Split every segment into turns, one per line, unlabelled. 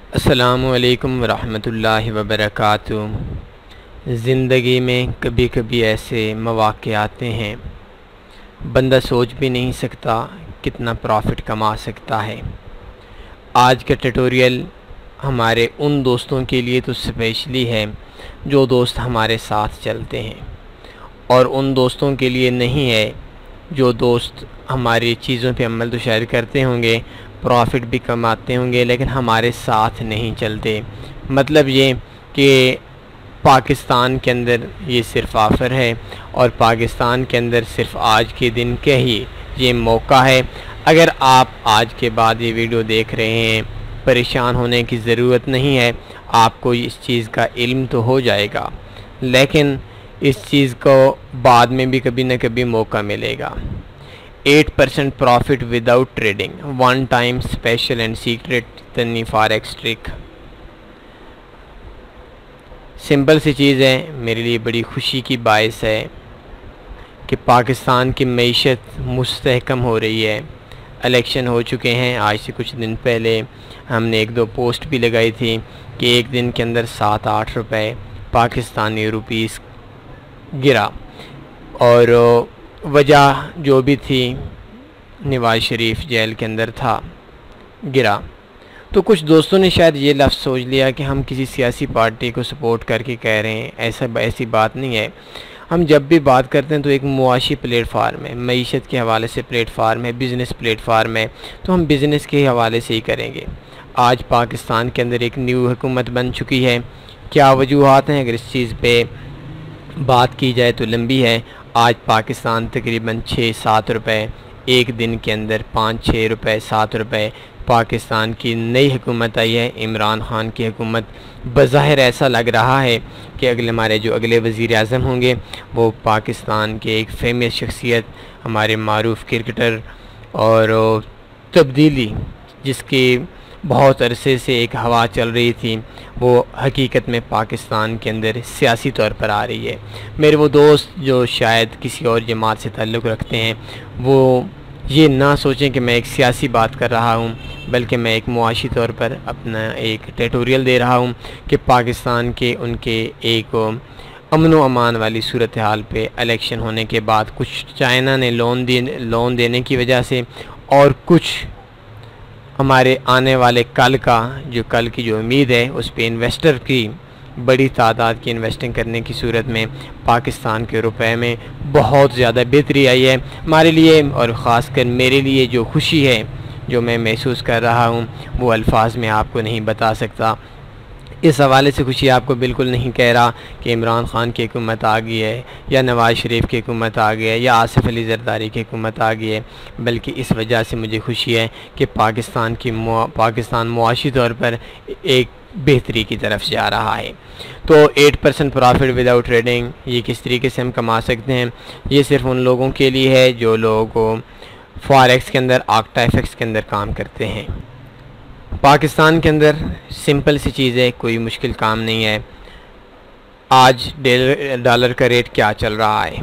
अस्सलामुअलैकुम वरहमतुल्लाहि वबरकातुहू। ज़िंदगी में कभी कभी ऐसे मौक़े आते हैं बंदा सोच भी नहीं सकता कितना प्रॉफिट कमा सकता है। आज का ट्यूटोरियल हमारे उन दोस्तों के लिए तो स्पेशली है जो दोस्त हमारे साथ चलते हैं, और उन दोस्तों के लिए नहीं है जो दोस्त हमारी चीज़ों पे अमल तो शायद करते होंगे, प्रॉफिट भी कमाते होंगे, लेकिन हमारे साथ नहीं चलते। मतलब ये कि पाकिस्तान के अंदर ये सिर्फ ऑफ़र है और पाकिस्तान के अंदर सिर्फ आज के दिन का ही ये मौका है। अगर आप आज के बाद ये वीडियो देख रहे हैं, परेशान होने की ज़रूरत नहीं है। आपको इस चीज़ का इल्म तो हो जाएगा, लेकिन इस चीज़ को बाद में भी कभी न कभी मौका मिलेगा। 8% profit without trading, one time special and secret तन्नी फॉरेक्स ट्रिक। सिंपल सी चीज़ है, मेरे लिए बड़ी खुशी की बाइस है कि पाकिस्तान की मईशत मुस्तहकम हो रही है। इलेक्शन हो चुके हैं, आज से कुछ दिन पहले हमने एक दो पोस्ट भी लगाई थी कि एक दिन के अंदर 7-8 रुपए पाकिस्तानी रुपीस गिरा, और वजह जो भी थी नवाज शरीफ जेल के अंदर था, गिरा। तो कुछ दोस्तों ने शायद ये लफ्ज़ सोच लिया कि हम किसी सियासी पार्टी को सपोर्ट करके कह रहे हैं। ऐसी बात नहीं है। हम जब भी बात करते हैं तो एक मुआशी प्लेटफार्म है, मईशत के हवाले से प्लेटफार्म है, बिज़नेस प्लेटफार्म है, तो हम बिज़नेस के हवाले से ही करेंगे। आज पाकिस्तान के अंदर एक न्यू हुकूमत बन चुकी है। क्या वजूहात हैं, अगर इस चीज़ पे बात की जाए तो लंबी है। आज पाकिस्तान तकरीबन 6-7 रुपये एक दिन के अंदर, 5-6 रुपये 7 रुपये। पाकिस्तान की नई हुकूमत आई है, इमरान ख़ान की हुकूमत। बज़ाहिर ऐसा लग रहा है कि हमारे जो अगले वज़ीर आज़म होंगे वो पाकिस्तान के एक फेमस शख्सियत, हमारे मारूफ क्रिकेटर, और तब्दीली जिसकी बहुत अरसे से एक हवा चल रही थी, वो हकीकत में पाकिस्तान के अंदर सियासी तौर पर आ रही है। मेरे वो दोस्त जो शायद किसी और जमात से ताल्लुक़ रखते हैं, वो ये ना सोचें कि मैं एक सियासी बात कर रहा हूँ, बल्कि मैं एक मुआशी तौर पर अपना एक ट्यूटोरियल दे रहा हूँ कि पाकिस्तान के उनके एक अमन व अमान वाली सूरत हाल पे इलेक्शन होने के बाद कुछ चाइना ने लोन देने की वजह से, और कुछ हमारे आने वाले कल की जो उम्मीद है उस पे इन्वेस्टर की बड़ी तादाद की इन्वेस्टिंग करने की सूरत में पाकिस्तान के रुपए में बहुत ज़्यादा बेहतरी आई है हमारे लिए। और ख़ासकर मेरे लिए जो खुशी है, जो मैं महसूस कर रहा हूँ, वो अल्फाज में आपको नहीं बता सकता। इस हवाले से खुशी आपको बिल्कुल नहीं कह रहा कि इमरान ख़ान की हुकूमत आ गई है, या नवाज़ शरीफ की हुकूमत आ गई है, या आसिफ अली ज़रदारी की हुकूमत आ गई है, बल्कि इस वजह से मुझे खुशी है कि पाकिस्तान मुआशी तौर पर एक बेहतरी की तरफ जा रहा है। तो 8% प्रॉफिट विदाउट ट्रेडिंग, ये किस तरीके से हम कमा सकते हैं, ये सिर्फ उन लोगों के लिए है जो लोग फॉरेक्स के अंदर, ऑक्टाएफएक्स के अंदर काम करते हैं। पाकिस्तान के अंदर सिंपल सी चीज़ है, कोई मुश्किल काम नहीं है। आज डॉलर का रेट क्या चल रहा है?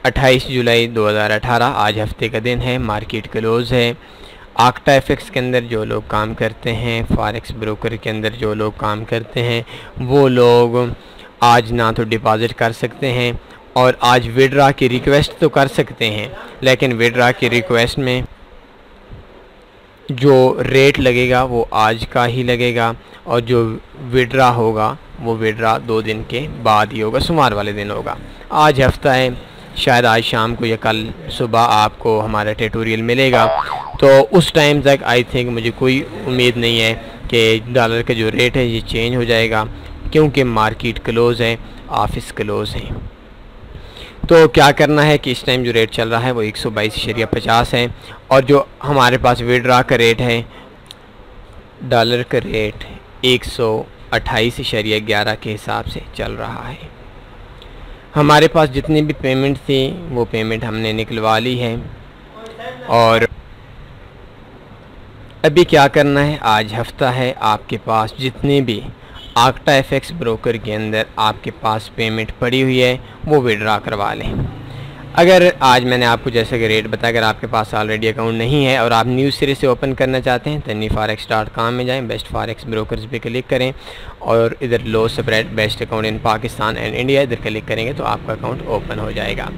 28 जुलाई 2018, आज हफ्ते का दिन है, मार्केट क्लोज़ है। ऑक्टाएफएक्स के अंदर जो लोग काम करते हैं, फॉरेक्स ब्रोकर के अंदर जो लोग काम करते हैं, वो लोग आज ना तो डिपॉज़िट कर सकते हैं, और आज विड्रा की रिक्वेस्ट तो कर सकते हैं, लेकिन विड्रा की रिक्वेस्ट में जो रेट लगेगा वो आज का ही लगेगा, और जो विड्रा होगा वो विड्रा 2 दिन के बाद ही होगा, सोमवार वाले दिन होगा। आज हफ्ता है, शायद आज शाम को या कल सुबह आपको हमारा ट्यूटोरियल मिलेगा, तो उस टाइम तक आई थिंक मुझे कोई उम्मीद नहीं है कि डॉलर का जो रेट है ये चेंज हो जाएगा, क्योंकि मार्केट क्लोज़ है, ऑफिस क्लोज़ है। तो क्या करना है कि इस टाइम जो रेट चल रहा है वो 122.50 है, और जो हमारे पास विड्रा का रेट है, डॉलर का रेट 128.11 के हिसाब से चल रहा है। हमारे पास जितनी भी पेमेंट थी वो पेमेंट हमने निकलवा ली है, और अभी क्या करना है, आज हफ्ता है, आपके पास जितने भी ऑक्टाएफएक्स ब्रोकर के अंदर आपके पास पेमेंट पड़ी हुई है वो विड्रा करवा लें। अगर आज मैंने आपको जैसे कि रेट बताया, अगर आपके पास ऑलरेडी अकाउंट नहीं है और आप न्यू सिरे से ओपन करना चाहते हैं तो NeForex.com में जाएं, बेस्ट फॉरेक्स ब्रोकर्स पे क्लिक करें और इधर low spread best account in Pakistan and India इधर क्लिक करेंगे तो आपका अकाउंट ओपन हो जाएगा।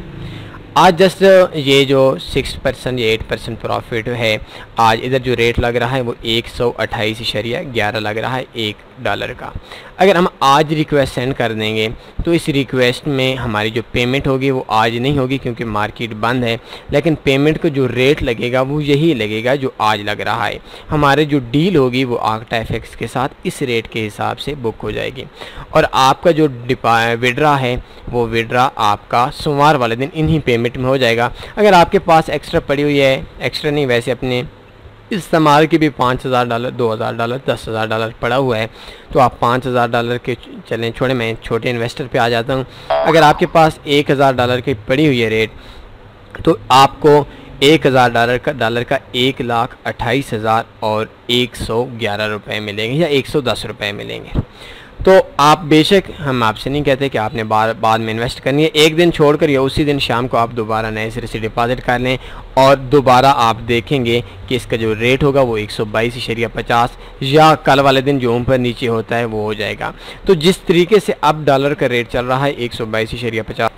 आज जस्ट ये जो 6% या 8% प्रॉफिट है, आज इधर जो रेट लग रहा है वो 128.11 लग रहा है $1 का। अगर हम आज रिक्वेस्ट सेंड कर देंगे तो इस रिक्वेस्ट में हमारी जो पेमेंट होगी वो आज नहीं होगी क्योंकि मार्केट बंद है, लेकिन पेमेंट को जो रेट लगेगा वो यही लगेगा जो आज लग रहा है। हमारे जो डील होगी वो आक्टा FX के साथ इस रेट के हिसाब से बुक हो जाएगी और आपका जो विड्रा है वो विड्रा आपका सोमवार वाले दिन इन्हीं पेमेंट में हो जाएगा। अगर आपके पास एक्स्ट्रा पड़ी हुई है, एक्स्ट्रा नहीं वैसे अपने इस्तेमाल की भी $5,000, $2,000, $10,000 पड़ा हुआ है तो आप $5,000 के चलें छोड़े, मैं छोटे इन्वेस्टर पे आ जाता हूँ। अगर आपके पास $1,000 की पड़ी हुई है रेट तो आपको $1,000 का 1,28,111 रुपये मिलेंगे या 110 रुपये मिलेंगे। तो आप बेशक, हम आपसे नहीं कहते कि आपने बाद में इन्वेस्ट करनी है, एक दिन छोड़कर या उसी दिन शाम को आप दोबारा नए सिरे से डिपॉजिट कर लें और दोबारा आप देखेंगे कि इसका जो रेट होगा वो 122.50 या कल वाले दिन जो ऊपर नीचे होता है वो हो जाएगा। तो जिस तरीके से अब डॉलर का रेट चल रहा है 122.50,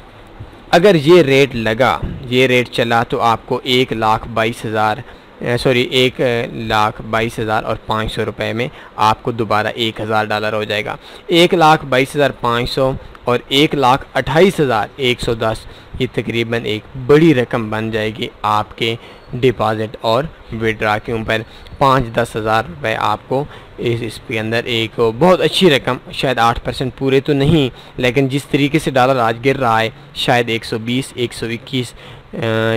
अगर ये रेट लगा, ये रेट चला तो आपको 1,22,500 रुपये में आपको दोबारा $1,000 हो जाएगा। 1,22,500 और 1,28,110 ये तकरीबन एक बड़ी रकम बन जाएगी आपके डिपॉज़िट और विड्रा के ऊपर। 5-10 हज़ार रुपये आपको इसके अंदर एक बहुत अच्छी रकम, शायद 8% पूरे तो नहीं, लेकिन जिस तरीके से डॉलर आज गिर रहा है शायद 120, 121,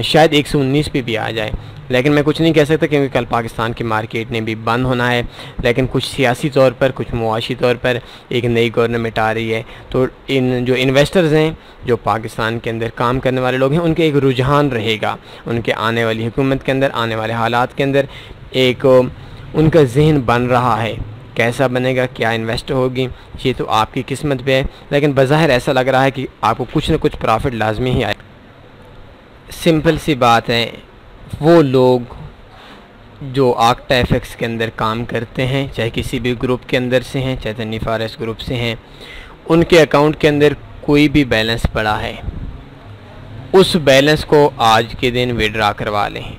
शायद 119 पे भी आ जाए, लेकिन मैं कुछ नहीं कह सकता क्योंकि कल पाकिस्तान की मार्केट ने भी बंद होना है। लेकिन कुछ सियासी तौर पर, कुछ मुआशी तौर पर एक नई गवर्नमेंट आ रही है तो इन जो इन्वेस्टर्स हैं, जो पाकिस्तान के अंदर काम करने वाले लोग हैं, उनके एक रुझान रहेगा, उनके आने वाली हुकूमत के अंदर, आने वाले हालात के अंदर एक उनका जहन बन रहा है। कैसा बनेगा, क्या इन्वेस्ट होगी, ये तो आपकी किस्मत पे है, लेकिन बज़ाहिर ऐसा लग रहा है कि आपको कुछ न कुछ प्रॉफिट लाजमी ही आए। सिंपल सी बात है, वो लोग जो आक्टा FX के अंदर काम करते हैं, चाहे किसी भी ग्रुप के अंदर से हैं, चाहे NeForex ग्रुप से हैं, उनके अकाउंट के अंदर कोई भी बैलेंस पड़ा है, उस बैलेंस को आज के दिन विड्रा करवा लें।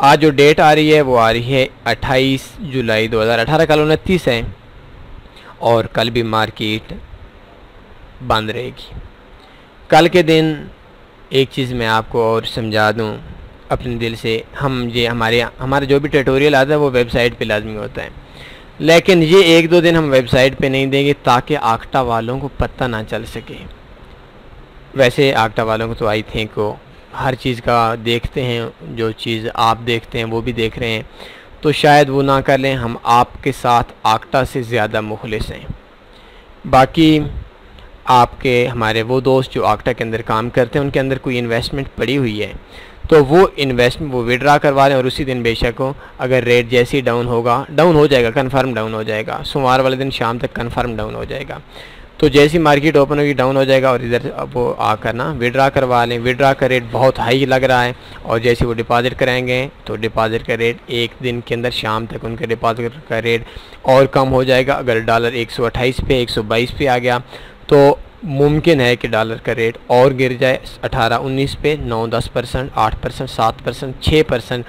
आज जो डेट आ रही है वो आ रही है 28 जुलाई 2018, कल 29 है और कल भी मार्केट बंद रहेगी। कल के दिन एक चीज़ मैं आपको और समझा दूं अपने दिल से, हमारे जो भी ट्यूटोरियल आता है वो वेबसाइट पे लाजमी होता है, लेकिन ये 1-2 दिन हम वेबसाइट पे नहीं देंगे ताकि आक्टा वालों को पता ना चल सके। वैसे आक्टा वालों को तो आई थिंक वो हर चीज़ का देखते हैं, जो चीज़ आप देखते हैं वो भी देख रहे हैं, तो शायद वो ना कर लें। हम आपके साथ आक्टा से ज़्यादा मुखलिस हैं। बाकी आपके हमारे वो दोस्त जो आक्टा के अंदर काम करते हैं, उनके अंदर कोई इन्वेस्टमेंट पड़ी हुई है तो वो विड्रा करवा लें और उसी दिन बेशक हो, अगर रेट जैसे ही डाउन हो जाएगा, कन्फर्म डाउन हो जाएगा, सोमवार वाले दिन शाम तक कन्फर्म डाउन हो जाएगा। तो जैसी मार्केट ओपन होगी डाउन हो जाएगा और इधर वो आकर ना विड्रा करवा लें। विड्रा का रेट बहुत हाई लग रहा है और जैसे वो डिपॉजिट कराएंगे तो डिपॉजिट का रेट एक दिन के अंदर शाम तक उनके डिपॉजिट का रेट और कम हो जाएगा। अगर डॉलर 128 पे 122 पे आ गया तो मुमकिन है कि डॉलर का रेट और गिर जाए 18-19 पे, 9-10%, 8%, 7%, 6%,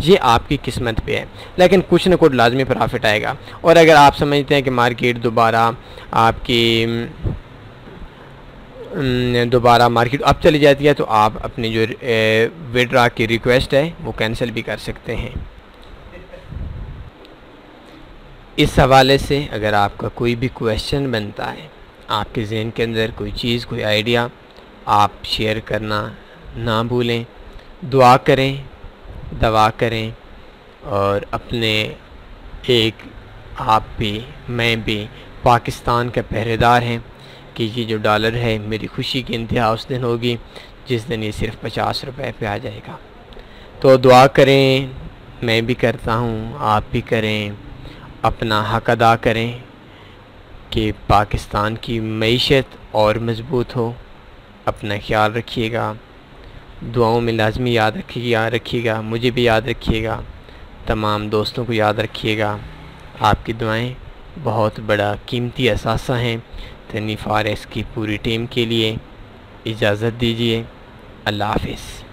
ये आपकी किस्मत पे है, लेकिन कुछ न कुछ लाजमी प्रॉफिट आएगा। और अगर आप समझते हैं कि मार्केट दोबारा मार्केट अब चली जाती है तो आप अपनी जो विड्रा की रिक्वेस्ट है वो कैंसिल भी कर सकते हैं। इस हवाले से अगर आपका कोई भी क्वेश्चन बनता है, आपके जहन के अंदर कोई चीज़, कोई आइडिया, आप शेयर करना ना भूलें। दुआ करें, दवा करें और अपने आप भी, मैं भी पाकिस्तान के पहरेदार हैं कि ये जो डॉलर है, मेरी खुशी की इंतहा उस दिन होगी जिस दिन ये सिर्फ 50 रुपये पे आ जाएगा। तो दुआ करें, मैं भी करता हूँ, आप भी करें, अपना हक अदा करें कि पाकिस्तान की मईशत और मज़बूत हो। अपना ख्याल रखिएगा। दुआओं में लाजमी याद रखिएगा, मुझे भी याद रखिएगा, तमाम दोस्तों को याद रखिएगा। आपकी दुआएं बहुत बड़ा कीमती असासा हैं। तन्वीर फॉरेस्ट की पूरी टीम के लिए इजाज़त दीजिए। अल्लाह हाफ़िज़।